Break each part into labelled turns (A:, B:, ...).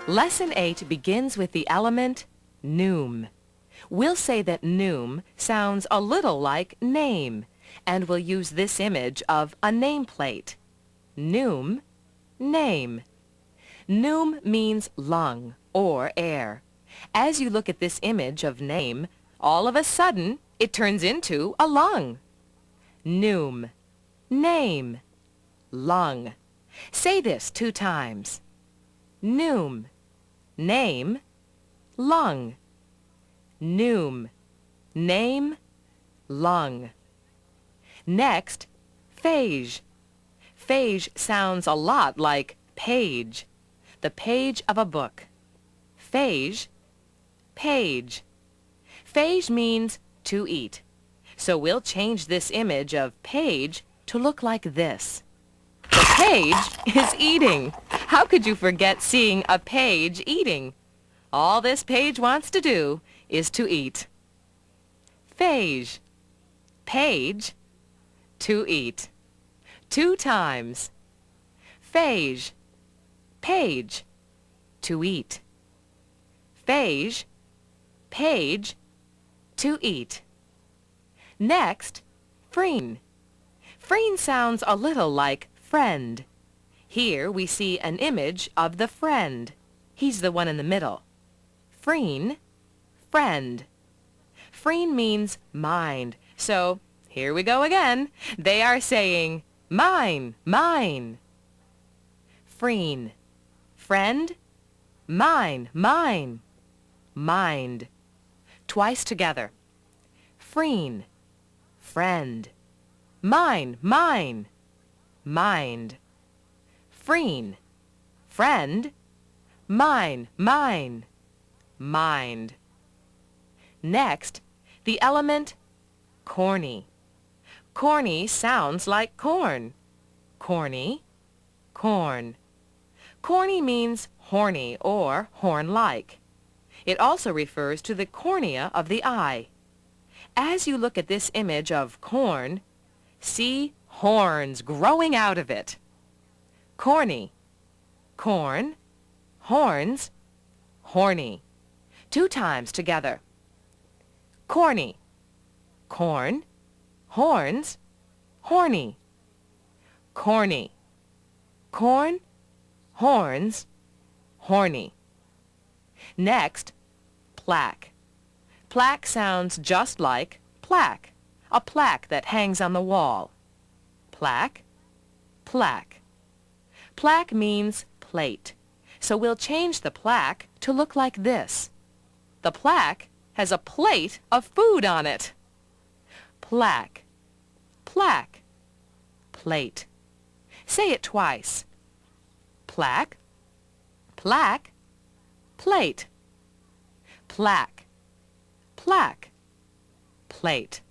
A: Lesson 8 begins with the element noom. We'll say that noom sounds a little like name, and we'll use this image of a nameplate. Noom, name. Noom means lung or air. As you look at this image of name, all of a sudden it turns into a lung. Noom, name, lung. Say this 2 times. Noom, name, lung. Noom, name, lung. Next, phage. Phage sounds a lot like page, the page of a book. Phage, page. Phage means to eat. So we'll change this image of page to look like this. The page is eating. How could you forget seeing a page eating? All this page wants to do is to eat. Phage, page, to eat. 2 times. Phage, page, to eat. Phage, page, to eat. Next, freen. Freen sounds a little like friend. Here we see an image of the friend. He's the one in the middle. Freen, friend. Freen means mind. So here we go again. They are saying mine, mine. Freen, friend, mine, mine, mind. Twice together. Freen, friend, mine, mine, mind. Freen, friend, mine, mine, mind. Next, the element corny. Corny sounds like corn. Corny, corn. Corny means horny or horn-like. It also refers to the cornea of the eye. As you look at this image of corn, see horns growing out of it. Corny, corn, horns, horny. 2 times together. Corny, corn, horns, horny. Corny, corn, horns, horny. Next, plaque. Plaque sounds just like plaque, a plaque that hangs on the wall. Plaque, plaque. Plaque means plate, so we'll change the plaque to look like this. The plaque has a plate of food on it. Plaque, plaque, plate. Say it twice. Plaque, plaque, plate. Plaque, plaque, plate.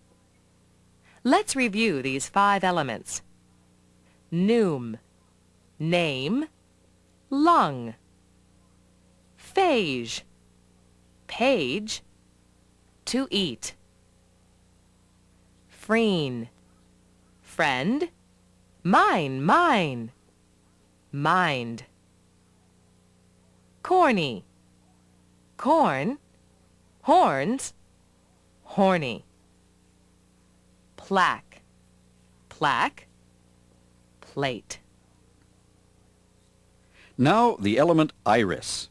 A: Let's review these 5 elements. Noom, name, lung. Phage, page, to eat. Freen, friend, mine, mine, mind. Corny, corn, horns, horny. Plaque, plaque, plate.
B: Now the element iris.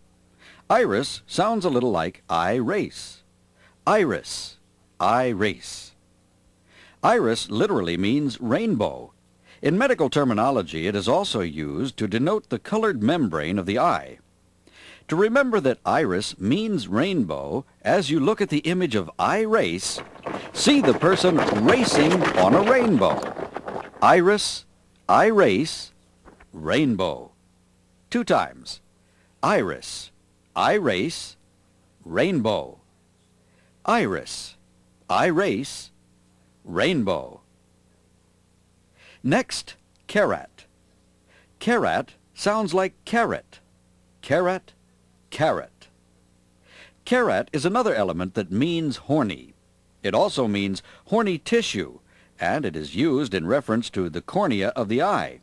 B: Iris sounds a little like I race. Iris, I race. Iris literally means rainbow. In medical terminology, it is also used to denote the colored membrane of the eye. To remember that iris means rainbow, as you look at the image of I race, see the person racing on a rainbow. Iris, I race, rainbow. 2 times. Iris, I race, rainbow. Iris, I race, rainbow. Next, carrot. Carrot sounds like carrot. Carrot, carrot. Carrot is another element that means horny. It also means horny tissue, and it is used in reference to the cornea of the eye.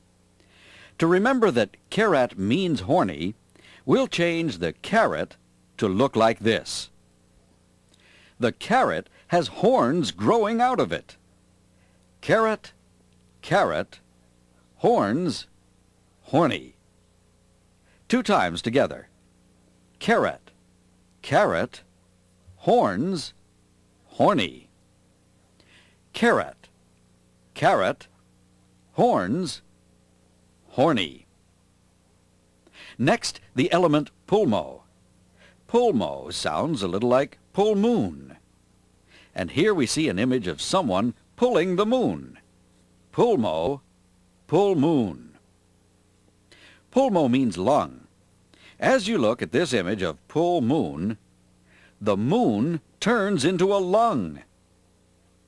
B: To remember that carrot means horny, we'll change the carrot to look like this. The carrot has horns growing out of it. Carrot, carrot, horns, horny. 2 times together. Carrot, carrot, horns, horny. Carrot, carrot, horns, horny. Next, the element pulmo. Pulmo sounds a little like full moon. And here we see an image of someone pulling the moon. Pulmo, full moon. Pulmo means lung. As you look at this image of full moon, the moon turns into a lung.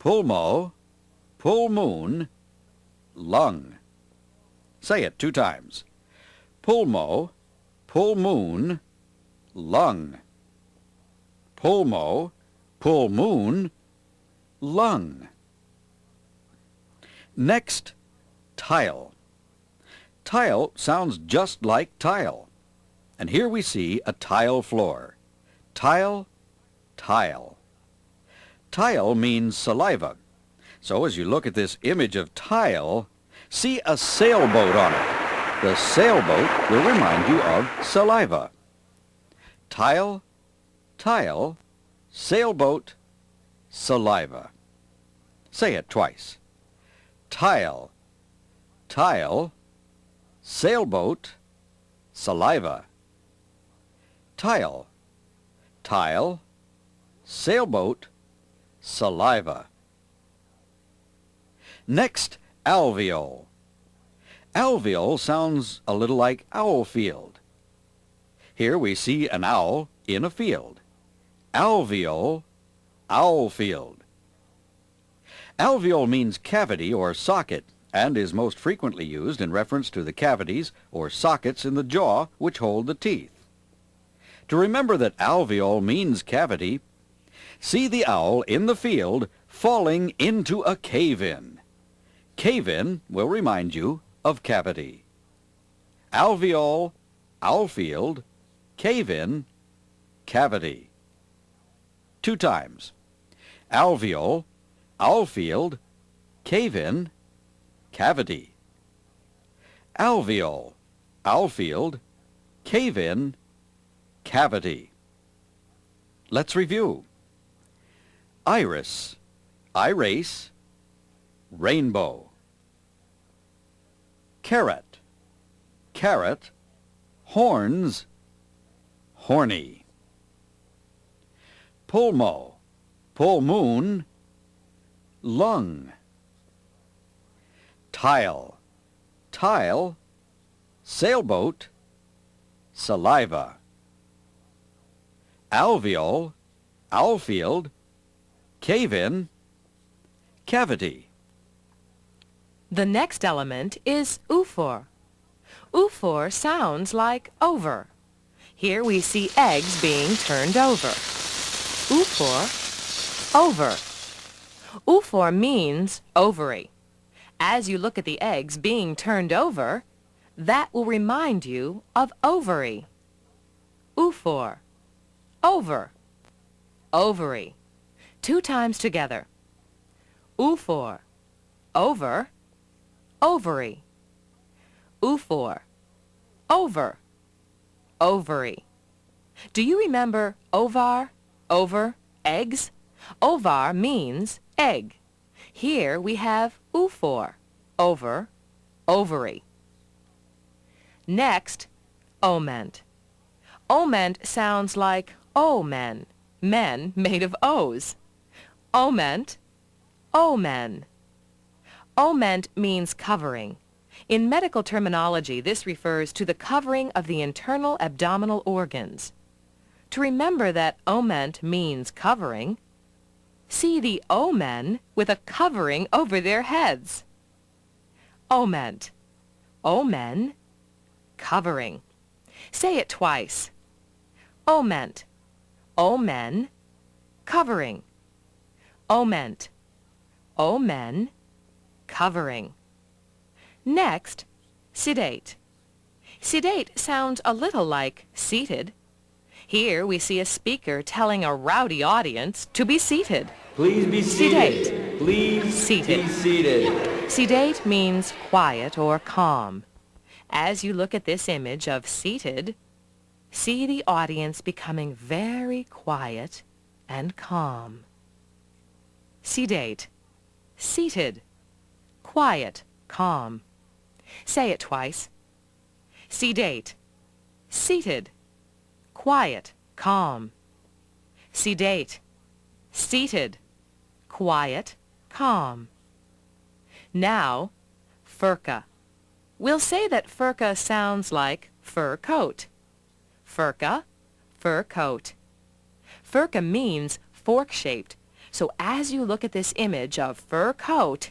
B: Pulmo, full moon, lung. Say it 2 times. Pulmo, full moon, lung. Pulmo, full moon, lung. Next, tile. Tile sounds just like tile. And here we see a tile floor. Tile, tile. Tile means saliva. So as you look at this image of tile, see a sailboat on it. The sailboat will remind you of saliva. Tile, tile, sailboat, saliva. Say it twice. Tile, tile, sailboat, saliva. Tile, tile, sailboat, saliva. Next, alveole. Alveole sounds a little like owl field. Here we see an owl in a field. Alveole, owl field. Alveole means cavity or socket and is most frequently used in reference to the cavities or sockets in the jaw which hold the teeth. To remember that alveole means cavity, see the owl in the field falling into a cave-in. Cave-in will remind you of cavity. Alveole, owl field, cave-in, cavity. 2 times. Alveole, owl field, cave-in, cavity. Alveole, owl field, cave-in, cavity. Let's review. Iris, iris, rainbow. Carrot, carrot, horns, horny. Pulmo, full moon, lung. Tile, tile, sailboat, saliva. Alveole, owl field, cave-in, cavity.
A: The next element is oophore. Oophore sounds like over. Here we see eggs being turned over. Oophore, over. Oophore means ovary. As you look at the eggs being turned over, that will remind you of ovary. Oophore, over, ovary. 2 times together. Oophore, over, ovary. Oophore, over, ovary. Do you remember ovar, over, eggs? Ovar means egg. Here we have oophore, over, ovary. Next, oment. Oment sounds like O-men, men made of O's. Oment, omen. Oment means covering. In medical terminology, this refers to the covering of the internal abdominal organs. To remember that oment means covering, see the O-men with a covering over their heads. Oment, O-men, covering. Say it twice. Oment, O-men, covering. Oment, O-men, covering. Next, sedate. Sedate sounds a little like seated. Here we see a speaker telling a rowdy audience to be seated.
C: Please be seated.
A: Sedate.
C: Please
A: Seated.
C: be seated.
A: Sedate means quiet or calm. As you look at this image of seated, see the audience becoming very quiet and calm. Sedate. Seated. Quiet. Calm. Say it twice. Sedate. Seated. Quiet. Calm. Sedate. Seated. Quiet. Calm. Now, furca. We'll say that furca sounds like fur coat. Furca, fur coat. Furca means fork-shaped, so as you look at this image of fur coat,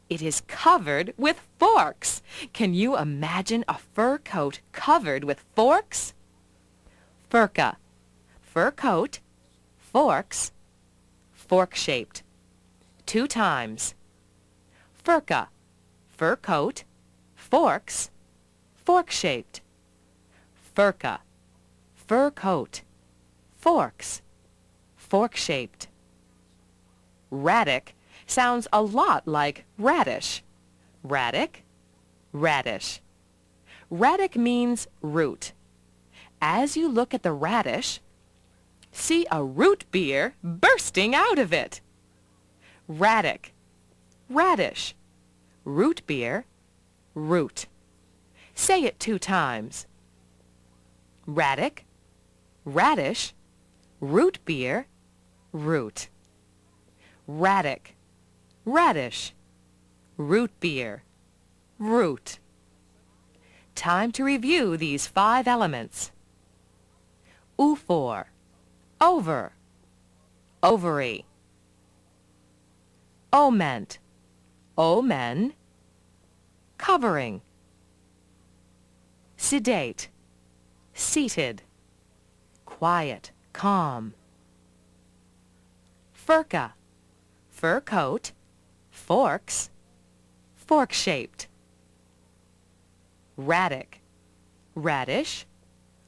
A: it is covered with forks. Can you imagine a fur coat covered with forks? Furca, fur coat, forks, fork-shaped. 2 times. Furca, fur coat, forks, fork-shaped. Furca, fur coat, forks, fork-shaped. Raddick sounds a lot like radish. Raddick, radish. Raddick means root. As you look at the radish, see a root beer bursting out of it. Raddick, radish, root beer, root. Say it 2 times. Raddick, radish, root beer, root. Raddick, radish, root beer, root. Time to review these 5 elements. Oophore, over, ovary. Oment, omen, covering. Sedate, seated, quiet, calm. Furca, fur coat, forks, fork-shaped. Raddick, radish,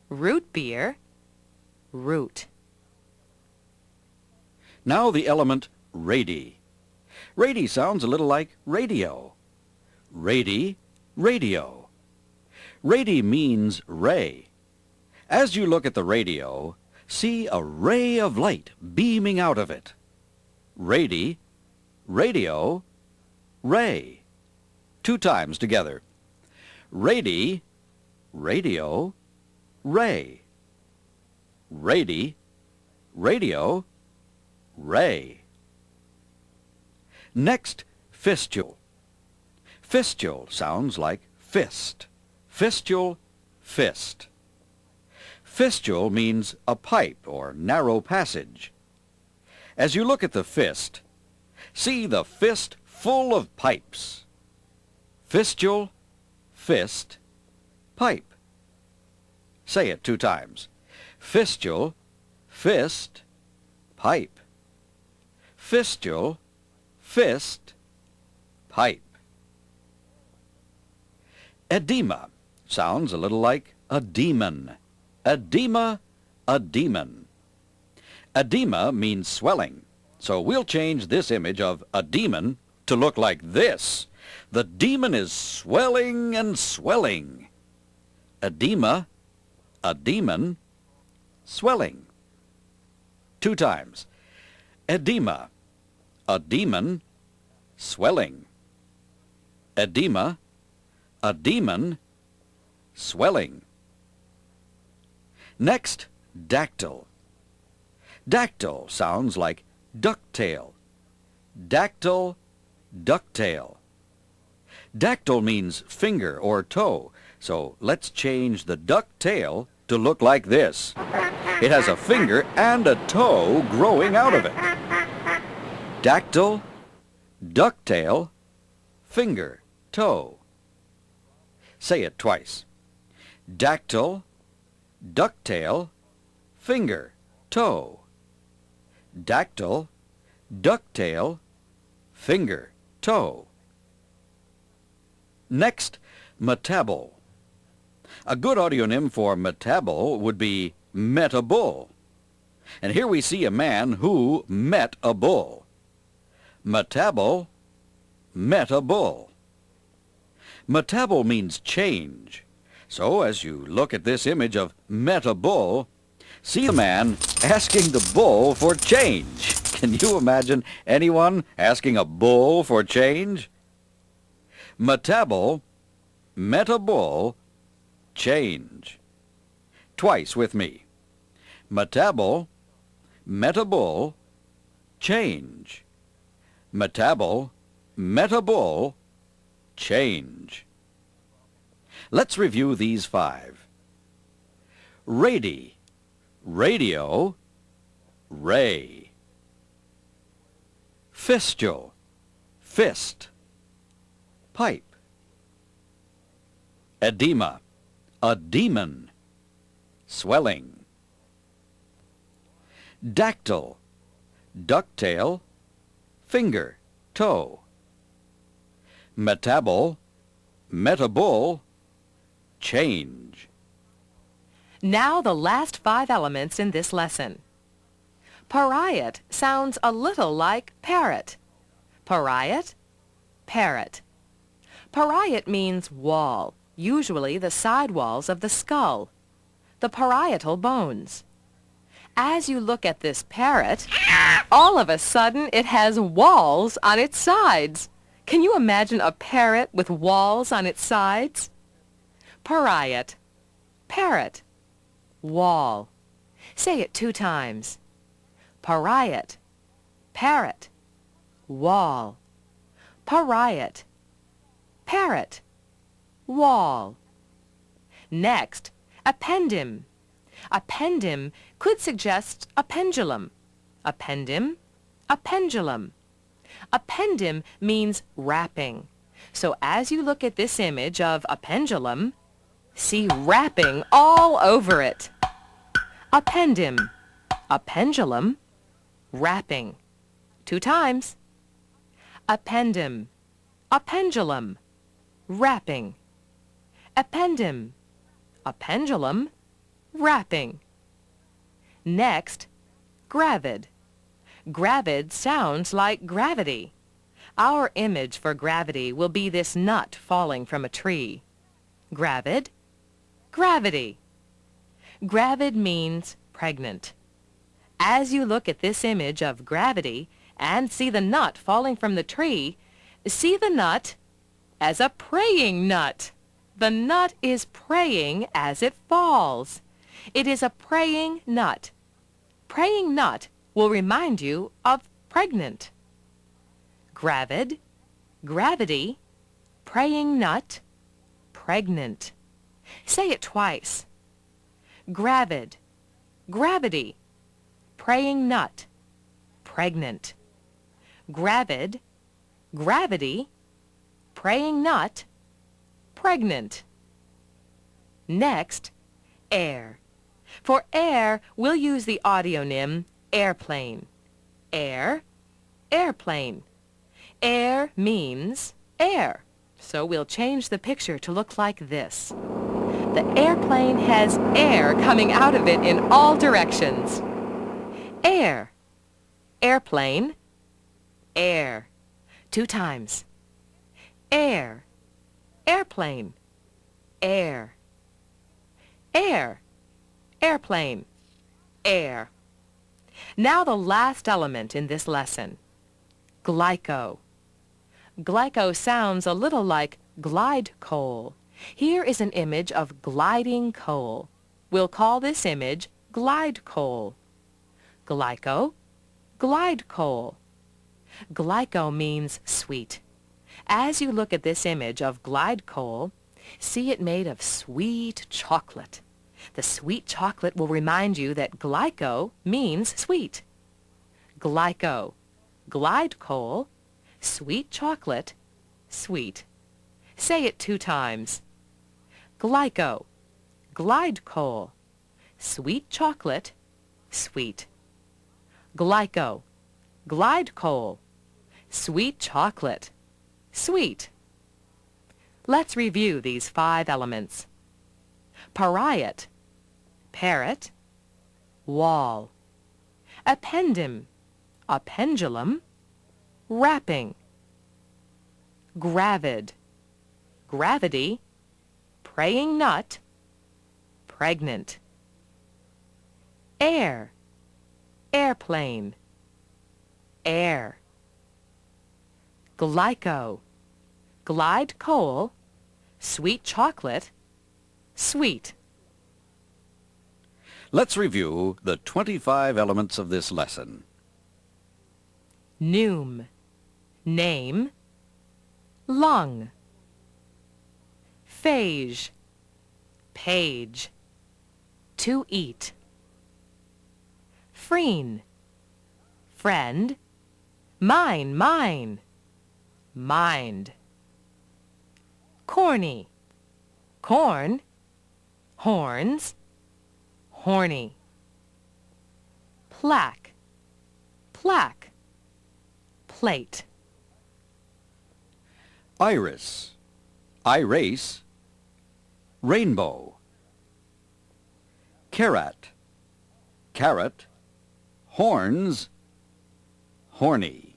A: root beer, root.
B: Now the element rady. Rady sounds a little like radio. Rady, radio. Rady means ray. As you look at the radio, see a ray of light beaming out of it. Rady, radio, ray. 2 times together. Rady, radio, ray. Rady, radio, ray. Next, fistule. Fistule sounds like fist. Fistule, fist. Fistule means a pipe or narrow passage. As you look at the fist, see the fist full of pipes. Fistule, fist, pipe. Say it 2 times. Fistule, fist, pipe. Fistule, fist, pipe. Edema sounds a little like a demon. Edema, a demon. Edema means swelling, so we'll change this image of a demon to look like this. The demon is swelling and swelling. Edema, a demon, swelling. 2 times. Edema, a demon, swelling. Edema, a demon, swelling. Next, dactyl. Dactyl sounds like ducktail. Dactyl, ducktail. Dactyl means finger or toe, so let's change the ducktail to look like this. It has a finger and a toe growing out of it. Dactyl, ducktail, finger, toe. Say it twice. Dactyl, ducktail, finger, toe. Dactyl, ducktail, finger, toe. Next, metabol. A good audionym for metable would be met a bull. And here we see a man who met a bull. Metable, met a bull. Metable means change. So as you look at this image of met a bull, see the man asking the bull for change. Can you imagine anyone asking a bull for change? Metable, met a bull, change. Twice with me. Metable, met a bull, change. Metable, met a bull, change. Let's review these 5. Rady, radio, ray. Fistule, fist, pipe. Edema, a demon, swelling. Dactyl, ducktail, finger, toe. Metable, met a bull, change.
A: Now the last 5 elements in this lesson. Pariet sounds a little like parrot. Pariet, parrot. Pariet means wall, usually the side walls of the skull, the parietal bones. As you look at this parrot, all of a sudden it has walls on its sides. Can you imagine a parrot with walls on its sides? Pariet, parrot, wall. Say it 2 times. Pariet, parrot, wall. Pariet, parrot, wall. Next, appendym. Appendym could suggest a pendulum. Appendym, a pendulum. Appendym means wrapping. So as you look at this image of a pendulum, see wrapping all over it. Appendym, a pendulum, wrapping. 2 times. Appendym, a pendulum, wrapping. Appendym, a pendulum, wrapping. Next, gravid. Gravid sounds like gravity. Our image for gravity will be this nut falling from a tree. Gravid, gravity. Gravid means pregnant. As you look at this image of gravity and see the nut falling from the tree, see the nut as a praying nut. The nut is praying as it falls. It is a praying nut. Praying nut will remind you of pregnant. Gravid, gravity, praying nut, pregnant. Say it twice. Gravid, gravity, praying nut, pregnant. Gravid, gravity, praying nut, pregnant. Next, air. For air, we'll use the audionym airplane. Air, airplane. Air means air, so we'll change the picture to look like this. The airplane has air coming out of it in all directions. Air, airplane, air. 2 times. Air, airplane, air. Air, airplane, air. Now the last element in this lesson, glyco. Glyco sounds a little like glide coal. Here is an image of gliding coal. We'll call this image glide coal. Glyco, glide coal. Glyco means sweet. As you look at this image of glide coal, see it made of sweet chocolate. The sweet chocolate will remind you that glyco means sweet. Glyco, glide coal, sweet chocolate, sweet. Say it 2 times. Glyco, glide coal, sweet chocolate, sweet. Glyco, glide coal, sweet chocolate, sweet. Let's review these 5 elements. Pariot, parrot, wall. Appendum, a pendulum, wrapping. Gravid, gravity, praying nut, pregnant. Air, airplane, air. Glyco, glide coal, sweet chocolate, sweet.
B: Let's review the 25 elements of this lesson.
A: Noom, name, lung. Phage, page, to eat. Freen, friend, mine, mind. Corny, corn, horns, horny. Plaque, plaque, plate.
B: Iris, iRace, rainbow. Carrot, carrot, horns, horny.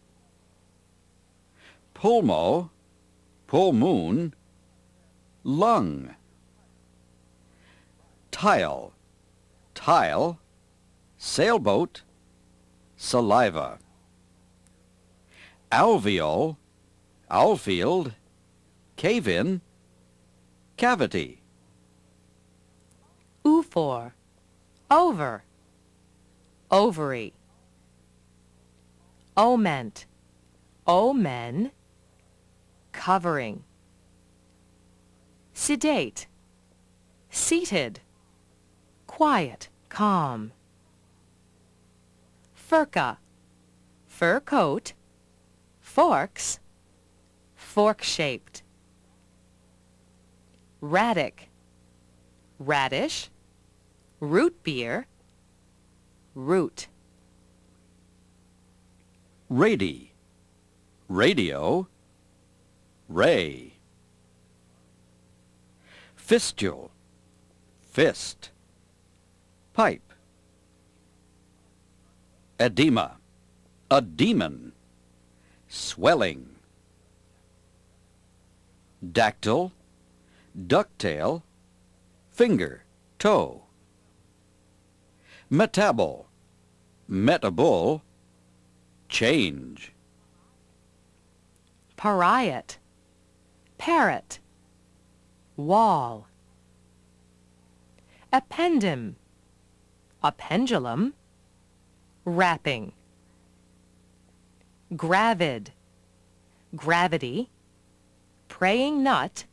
B: Pulmo, full moon, lung. Tile, tile, sailboat, saliva. Alveol, owlfield, cave-in, cavity.
A: Oophor, over, ovary. Oment, omen, covering. Sedate, seated, quiet, calm. Furca, fur coat, forks, fork-shaped. Radic, radish, root beer, root.
B: Rady, radio, ray. Fistule, fist, pipe. Edema, a demon, swelling. Dactyl, ducktail, finger, toe. Metabol, metabole, change.
A: Pariot, parrot, wall. Appendum, a pendulum, wrapping. Gravid, gravity, praying nut,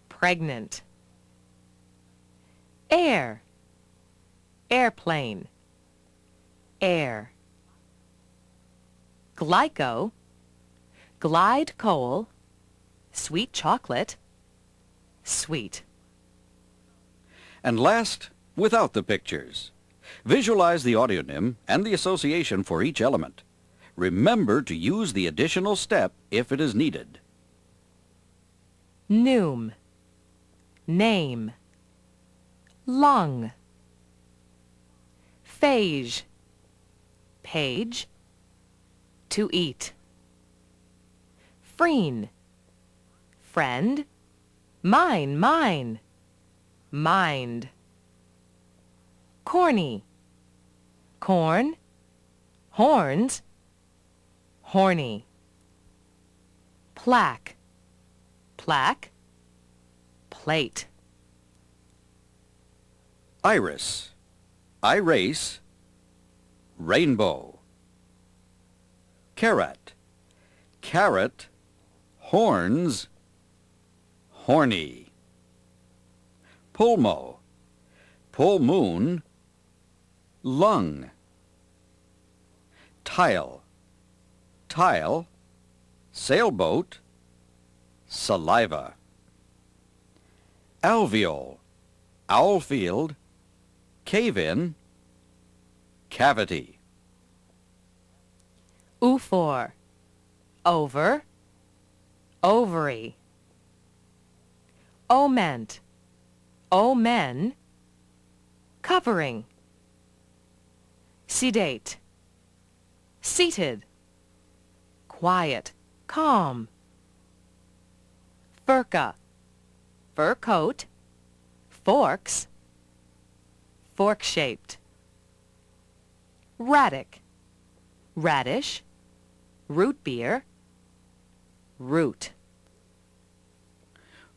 A: pregnant. Air, airplane, air. Glyco, glide coal, sweet chocolate, sweet.
B: And last, without the pictures. Visualize the audionym and the association for each element. Remember to use the additional step if it is needed.
A: Noom, name. Lung. Phage, page, to eat. Freen, friend, mine, mind. Corny, corn, horns, horny. Plaque, plaque, plate.
B: Iris, iRace, rainbow. Carrot, carrot, horns, horny. Pulmo, full moon, lung. Tile, tile, sailboat, saliva. Alveol, owlfield, cave-in, cavity.
A: Oophor, over, ovary. Oment, omen, covering. Sedate, seated, quiet, calm. Furca, fur coat, forks, fork-shaped. Radic, radish, root beer, root.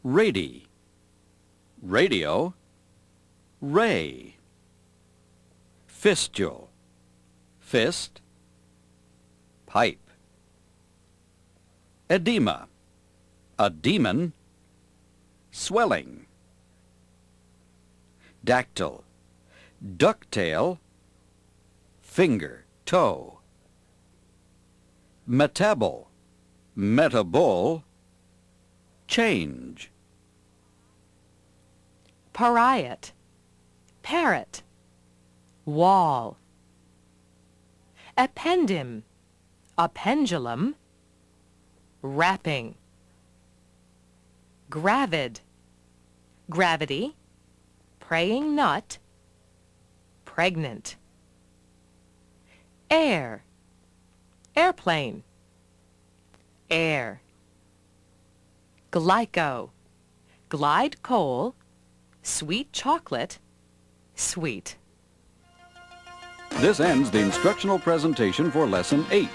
B: Rady, radio, ray. Fistule, fist, pipe. Edema, a demon, swelling. Dactyl, ducktail, finger, toe. Metabol, metabol, change.
A: Pariat, parrot, wall. Appendum, a pendulum, wrapping. Gravid, gravity, praying nut, pregnant. Air, airplane, air. Glyco, glide coal, sweet chocolate, sweet.
B: This ends the instructional presentation for Lesson 8.